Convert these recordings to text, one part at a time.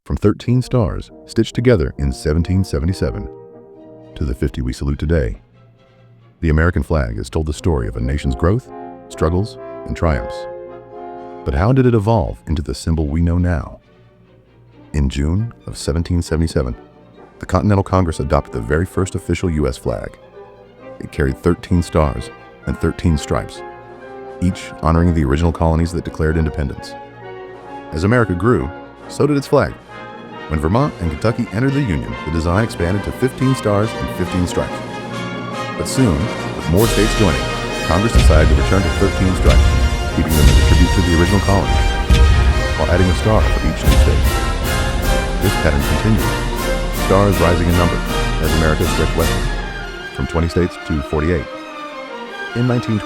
from 13 stars stitched together in 1777 to the 50 we salute today. The American flag has told the story of a nation's growth, struggles, and triumphs. But how did it evolve into the symbol we know now? In June of 1777, the Continental Congress adopted the very first official U.S. flag. It carried 13 stars and 13 stripes, each honoring the original colonies that declared independence. As America grew, so did its flag. When Vermont and Kentucky entered the Union, the design expanded to 15 stars and 15 stripes. But soon, with more states joining, Congress decided to return to 13 stripes, keeping them as a tribute to the original colonies, while adding a star for each new state. This pattern continued, stars rising in number as America stretched westward, from 20 states to 48. In 1912,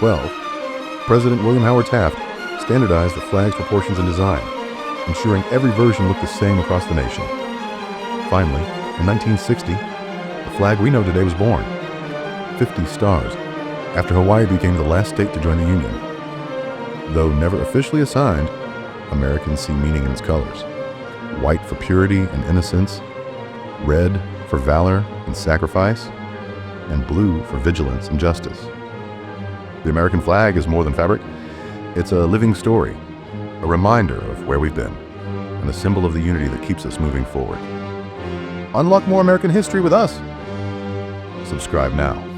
President William Howard Taft standardized the flag's proportions and design, ensuring every version looked the same across the nation. Finally, in 1960, the flag we know today was born, 50 stars, after Hawaii became the last state to join the Union. Though never officially assigned, Americans see meaning in its colors. White for purity and innocence, red for valor and sacrifice, and blue for vigilance and justice. The American flag is more than fabric. It's a living story, a reminder of where we've been, and a symbol of the unity that keeps us moving forward. Unlock more American history with us. Subscribe now.